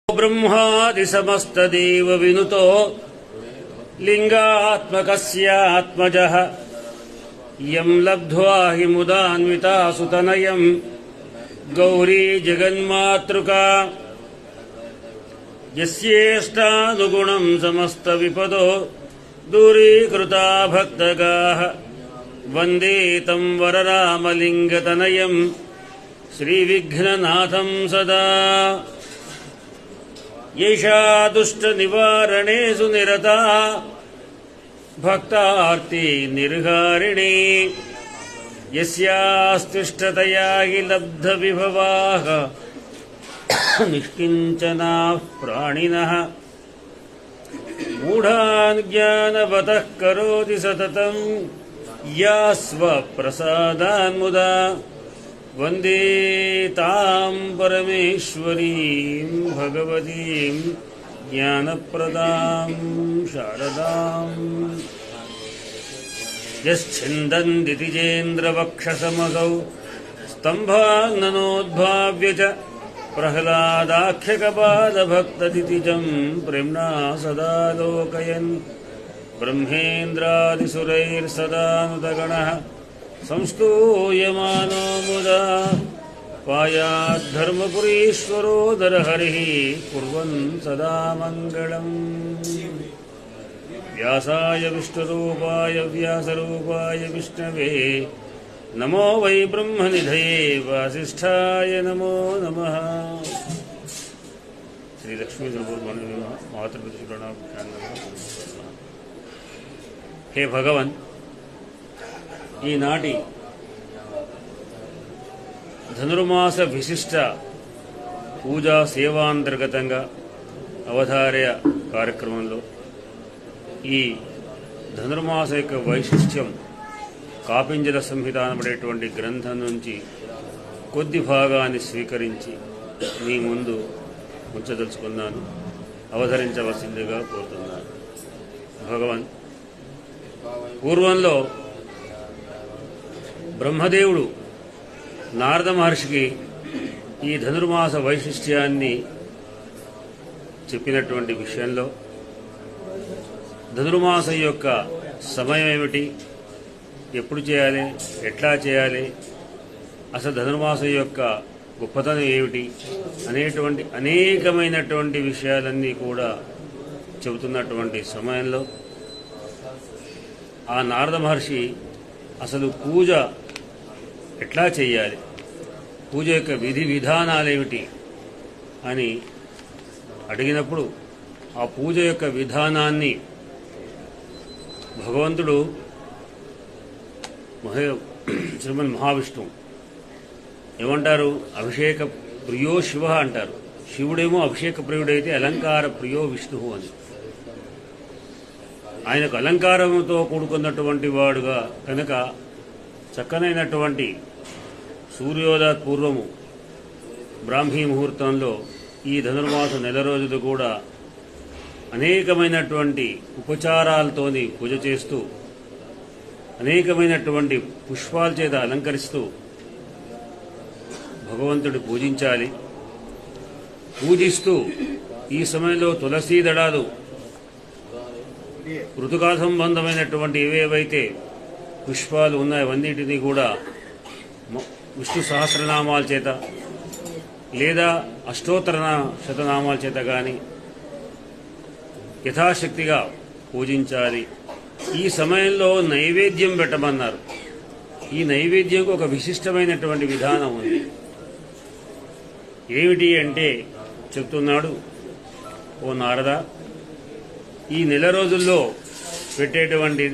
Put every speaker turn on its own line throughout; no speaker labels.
బ్రహ్మాది సమస్తదేవ వినుతో లింగాత్మకస్యాత్మజః యం లబ్ధ్వా హి ముదాన్వితాసుతనయం గౌరీ జగన్మాతృకా యస్యేష్టానుగుణం సమస్త విపదో దూరీకృతా భక్తగాః వందే తం వరరామలింగతనయం శ్రీవిఘ్ననాథం సదా యైషా దుష్టనివారణేషు నిరతా భక్తార్తి నిర్హారిణీ యస్యాస్తిష్టతయా హి లబ్ధవిభవాః నిష్కించనాః ప్రాణినః మూఢాన్ జ్ఞానవతః కరోతి సతతం యా స్వప్రసాదాన్ముదా వందే తాం పరమేశ్వరీం భగవతీం జ్ఞానప్రదాం శారదాం యశ్చిందందితి చేంద్రవక్షసమసౌ స్తంభాన్ననోద్భావ్య చ ప్రహ్లాదాఖ్యకపాలభక్తదితిజం ప్రేమ్ణా సదా లోకయన్ బ్రహ్మేంద్రాదిసురైర్సదానుతగణః సంస్తూయమానో ముదా పాయాద్ధర్మపురీశ్వరో నరహరిః కుర్వన్ సదా మంగళం. వ్యాసాయ విష్ణురూపాయ వ్యాసరూపాయ విష్ణవే నమో వై బ్రహ్మనిధయే వాసిష్ఠాయ నమో నమః. శ్రీ లక్ష్మీ మాతృపితృ. హే భగవన్, ఈనాటి ధనుర్మాస విశిష్ట పూజా సేవాంతర్గతంగా అవధార్య కార్యక్రమంలో ఈ ధనుర్మాస యొక్క వైశిష్ట్యం కాపింజల సంహిత అనబడేటువంటి గ్రంథం నుంచి కొద్ది భాగాన్ని స్వీకరించి మీ ముందు ఉంచదలుచుకున్నాను, అవతరించవలసిందిగా కోరుతున్నాను. భగవన్, పూర్వంలో బ్రహ్మదేవుడు నారద మహర్షికి ఈ ధనుర్మాస వైశిష్ట్యాన్ని చెప్పినటువంటి విషయంలో ధనుర్మాసం యొక్క సమయం ఏమిటి, ఎప్పుడు చేయాలి, ఎట్లా చేయాలి, అసలు ధనుర్మాసం యొక్క గొప్పతనం ఏమిటి అనేటువంటి అనేకమైనటువంటి విషయాలన్నీ కూడా చెబుతున్నటువంటి సమయంలో ఆ నారద మహర్షి అసలు పూజ ఎట్లా చేయాలి, పూజ యొక్క విధి విధానాలేమిటి అని అడిగినప్పుడు ఆ పూజ యొక్క విధానాన్ని భగవంతుడు శ్రీమన్ మహావిష్ణువు ఏమంటారు, అభిషేక ప్రియో శివ అంటారు. శివుడేమో అభిషేక ప్రియుడైతే అలంకార ప్రియో విష్ణువు అని. ఆయనకు అలంకారంతో కూడుకున్నటువంటి వాడుగా కనుక చక్కనైనటువంటి సూర్యోదయ పూర్వము బ్రాహ్మీ ముహూర్తంలో ఈ ధనుర్మాస నెల రోజులు కూడా అనేకమైనటువంటి ఉపచారాలతోని పూజ చేస్తూ అనేకమైనటువంటి పుష్పాల చేత అలంకరిస్తూ భగవంతుడి పూజించాలి. పూజిస్తూ ఈ సమయంలో తులసీ దళాలు ఋతుకాల సంబంధమైనటువంటి ఏవేవైతే పుష్పాలు ఉన్నాయో అవన్నిటినీ కూడా విష్ణు సహస్రనామాల చేత లేదా అష్టోత్తర శతనామాల చేత కానీ యథాశక్తిగా పూజించాలి. ఈ సమయంలో నైవేద్యం పెట్టమన్నారు. ఈ నైవేద్యంకు ఒక విశిష్టమైనటువంటి విధానం ఉంది. ఏమిటి అంటే చెప్తున్నాడు, ఓ నారద, ఈ నెల రోజుల్లో పెట్టేటువంటి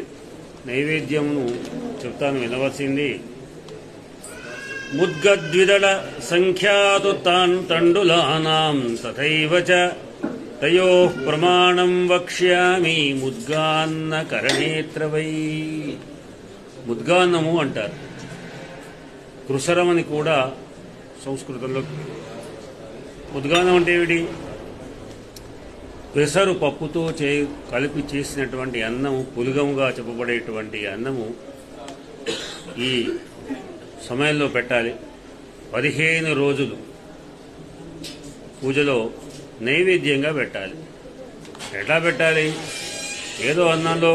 నైవేద్యమును చెప్తాను, వినవలసింది. ముద్గద్విదళ సంఖ్యాతు తాన్ తండులానాం తథైవ చ తయోః ప్రమాణం వక్ష్యామి ముద్గాన్న కరణేత్రవై. ముద్గాన్నము అంటారు, కృసరమని కూడా సంస్కృతంలో. ముద్గాన్నం అంటే ఏమిటి? పెసరు పప్పుతో కలిపి చేసినటువంటి అన్నము, పులుగముగా చెప్పబడేటువంటి అన్నము ఈ సమయంలో పెట్టాలి. 15 రోజులు పూజలో నైవేద్యంగా పెట్టాలి. ఎట్లా పెట్టాలి? ఏదో అన్నంలో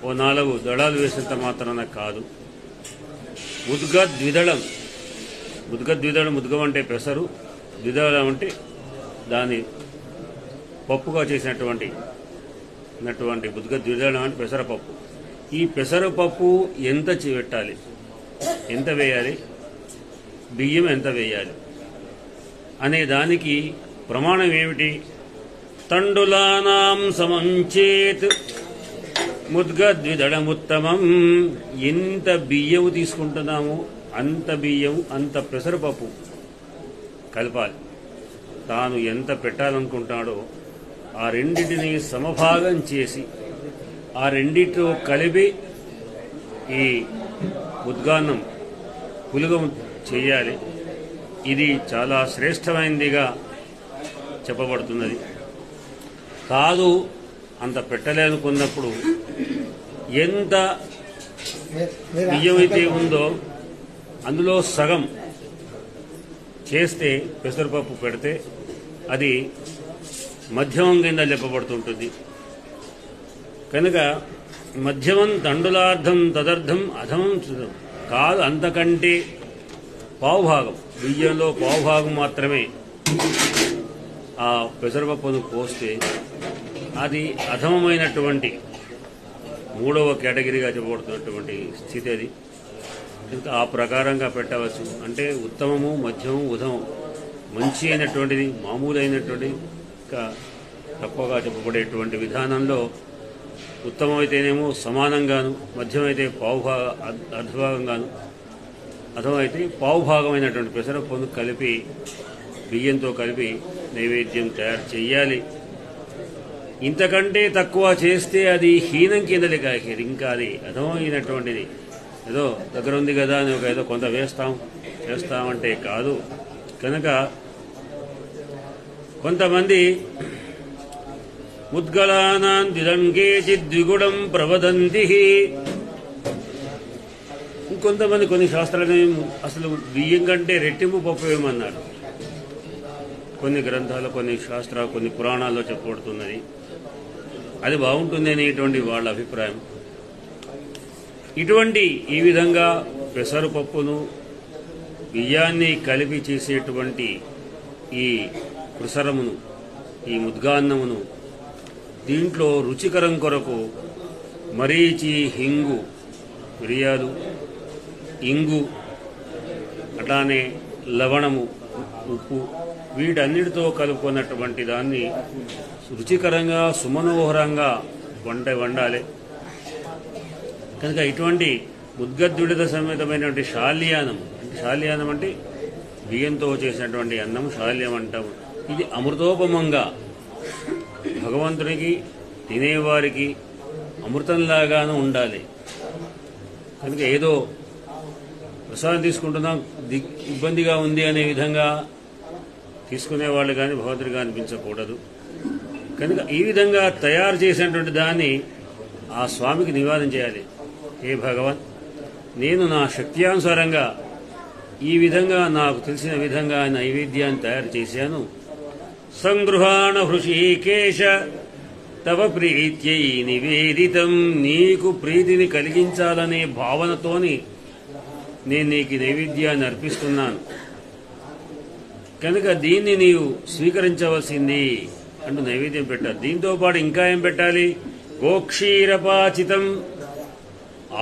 ఓ 4 దళాలు వేసినంత మాత్రాన కాదు. ముద్గద్విదళం. ముద్గం అంటే పెసరు, ద్విదళం అంటే దాని పప్పుగా చేసినటువంటి ముద్గద్విదళం అంటే పెసరపప్పు. ఈ పెసరపప్పు ఎంత పెట్టాలి, ఎంత వేయాలి, బియ్యం ఎంత వేయాలి అనే దానికి ప్రమాణం ఏమిటి? తండులానాం సమంచేత్ ముద్గద్విదళముత్తమం. ఎంత బియ్యం తీసుకుంటున్నామో అంత బియ్యం అంత పెసరపప్పు కలపాలి. తాను ఎంత పెట్టాలనుకుంటాడో ఆ రెండింటిని సమభాగం చేసి ఆ రెండిటితో కలిపి ఈ ముద్గాన్నం పులుగం చేయాలి. ఇది చాలా శ్రేష్టమైనదిగా చెప్పబడుతున్నది. కాదు అంత పెట్టలేనుకున్నప్పుడు ఎంత బియ్యం అయితే ఉందో అందులో సగం చేస్తే పెసరపప్పు పెడితే అది మధ్యమం కింద చెప్పబడుతుంటుంది. కనుక మధ్యమం తండులార్థం తదర్థం అధమం కాదు, అంతకంటే పావుభాగం, బియ్యంలో పావుభాగం మాత్రమే ఆ పెసరపప్పును పోస్తే అది అధమమైనటువంటి 3వ కేటగిరీగా చెప్పబడుతున్నటువంటి స్థితి. అది ఇంకా ఆ ప్రకారంగా పెట్టవచ్చు. అంటే ఉత్తమము, మధ్యమం, ఉధమం, మంచి అయినటువంటిది, మామూలు అయినటువంటిది, ఇంకా తక్కువగా చెప్పబడేటువంటి విధానంలో ఉత్తమం అయితేనేమో సమానంగాను, మధ్యమైతే అర్ధభాగంగాను, అథమైతే పావుభాగమైనటువంటి పెసరపప్పును కలిపి బియ్యంతో కలిపి నైవేద్యం తయారు చేయాలి. ఇంతకంటే తక్కువ చేస్తే అది హీనం కింద లెక్క. ఇంకా అది అధమైనటువంటిది. ఏదో దగ్గర ఉంది కదా అని ఏదో కొంత చేస్తామంటే కాదు. కనుక కొంతమంది ముద్గలానాం ద్విగుణం ప్రవదంతి. ఇంకొంతమంది కొన్ని శాస్త్రాలను అసలు బియ్యం కంటే రెట్టింపు పప్పు వేయమన్నారు. కొన్ని గ్రంథాలు, కొన్ని శాస్త్రాలు, కొన్ని పురాణాల్లో చెప్పబడుతున్నది. అది బాగుంటుంది అనేటువంటి వాళ్ళ అభిప్రాయం. ఈ విధంగా పెసరపప్పును బియ్యాన్ని కలిపి చేసేటువంటి ఈ కృసరమును, ఈ ముద్గాన్నమును, దీంట్లో రుచికరం కొరకు మరీచి, హింగు, మిరియాలు, ఇంగు, అట్లానే లవణము, ఉప్పు, వీటన్నిటితో కలుపుకున్నటువంటి దాన్ని రుచికరంగా సుమనోహరంగా వండాలి. కనుక ఇటువంటి ముద్గద్విడత సమేతమైనటువంటి శాల్యానం అంటే బియ్యంతో చేసినటువంటి అన్నం శాల్యం అంటాము. ఇది అమృతోపమంగా భగవంతునికి తినేవారికి అమృతంలాగాను ఉండాలి. కనుక ఏదో ప్రసాదం తీసుకుంటున్నాం ఇబ్బందిగా ఉంది అనే విధంగా తీసుకునేవాళ్ళు కానీ భగవంతుడిగా అనిపించకూడదు. కనుక ఈ విధంగా తయారు చేసినటువంటి దాన్ని ఆ స్వామికి నివేదన చేయాలి. హే భగవాన్, నేను నా శక్త్యానుసారంగా ఈ విధంగా నాకు తెలిసిన విధంగా నైవేద్యాన్ని తయారు చేశాను. సంగృహాణ హృషీకేశ తవ ప్రీత్యై నివేదితం. నీకు ప్రీతిని కలిగించాలనే భావనతోని నేను నీకు నైవేద్యాన్ని అర్పిస్తున్నాను. కనుక దీన్ని నీవు స్వీకరించవలసింది అంటూ నైవేద్యం పెట్టాలి. దీంతో పాటు ఇంకా ఏం పెట్టాలి? గోక్షీరపాచితం,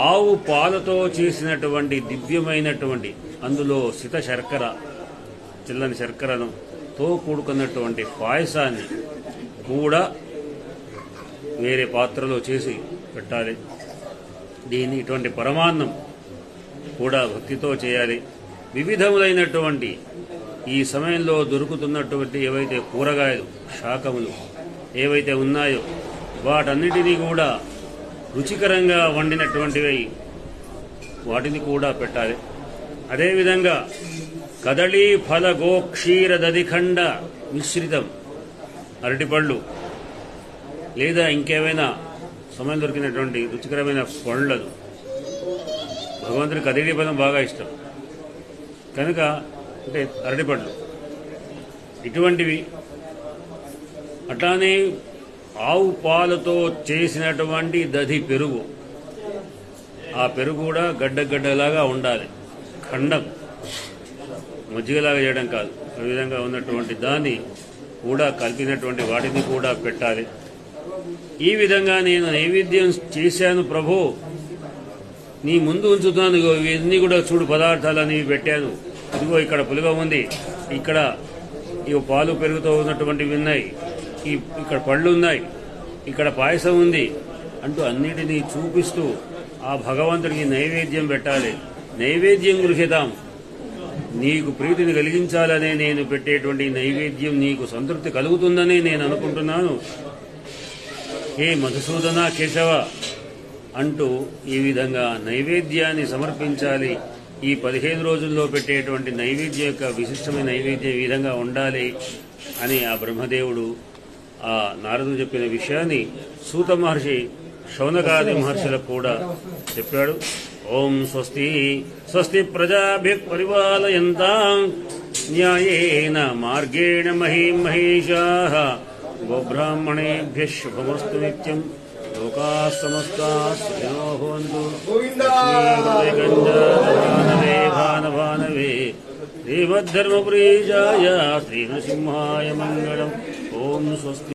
ఆవు పాలతో చేసినటువంటి దివ్యమైనటువంటి, అందులో సిత శర్కర, చిల్లని శర్కరను తో కూడుకున్నటువంటి పాయసాన్ని కూడా వేరే పాత్రలో చేసి పెట్టాలి. ఇటువంటి పరమాన్నం కూడా భక్తితో చేయాలి. వివిధములైనటువంటి ఈ సమయంలో దొరుకుతున్నటువంటి ఏవైతే కూరగాయలు, శాకములు ఏవైతే ఉన్నాయో వాటన్నిటినీ కూడా రుచికరంగా వండినటువంటివి వాటిని కూడా పెట్టాలి. అదేవిధంగా కదళీ ఫల గోక్షీర దధిఖండ మిశ్రితం, అరటిపళ్ళు లేదా ఇంకేమైనా సమయం దొరికినటువంటి రుచికరమైన పండ్లను, భగవంతుడి కదళీ ఫలం బాగా ఇష్టం కనుక అంటే అరటిపళ్ళు, ఇటువంటివి అట్లానే ఆవు పాలతో చేసినటువంటి దధి పెరుగు, ఆ పెరుగు కూడా గడ్డలాగా ఉండాలి, ఖండం మజ్జిగలాగా చేయడం కాదు. ఆ విధంగా ఉన్నటువంటి దాన్ని కూడా కలిపినటువంటి వాటిని కూడా పెట్టాలి. ఈ విధంగా నేను నైవేద్యం చేశాను ప్రభు, నీ ముందు ఉంచుతాను, ఇవన్నీ కూడా చూడు పదార్థాలు అనేవి పెట్టాను, ఇదిగో ఇక్కడ పులుగ ఉంది, ఇక్కడ ఇవి పాలు పెరుగుతూ ఉన్నటువంటివి ఉన్నాయి, ఇక్కడ పళ్ళు ఉన్నాయి, ఇక్కడ పాయసం ఉంది అంటూ అన్నిటినీ చూపిస్తూ ఆ భగవంతుడికి నైవేద్యం పెట్టాలి. నైవేద్యం గృహీతాం, నీకు ప్రీతిని కలిగించాలనే నేను పెట్టేటువంటి నైవేద్యం నీకు సంతృప్తి కలుగుతుందని నేను అనుకుంటున్నాను, హే మధుసూదన కేశవ అంటూ ఈ విధంగా నైవేద్యాన్ని సమర్పించాలి. ఈ 15 రోజుల్లో పెట్టేటువంటి నైవేద్యం యొక్క విశిష్టమైన నైవేద్యం ఈ విధంగా ఉండాలి అని ఆ బ్రహ్మదేవుడు ఆ నారదుడు చెప్పిన విషయాన్ని సూత మహర్షి శౌనకాది మహర్షులకు కూడా చెప్పాడు. ఓం స్వస్తి స్వస్తి ప్రజాభిః పరిపాలయంతాం న్యాయేన మార్గేణ మహీం మహేషాః గోబ్రాహ్మణేభ్యః శుభమస్తు నిత్యం. లోకాః సమస్తాః సుఖినో భవంతు. లక్ష్మీగంజానవే భానవే శ్రీమద్ధర్మపురీజాయ శ్రీనృసింహాయ మంగళం. ఓం స్వస్తి.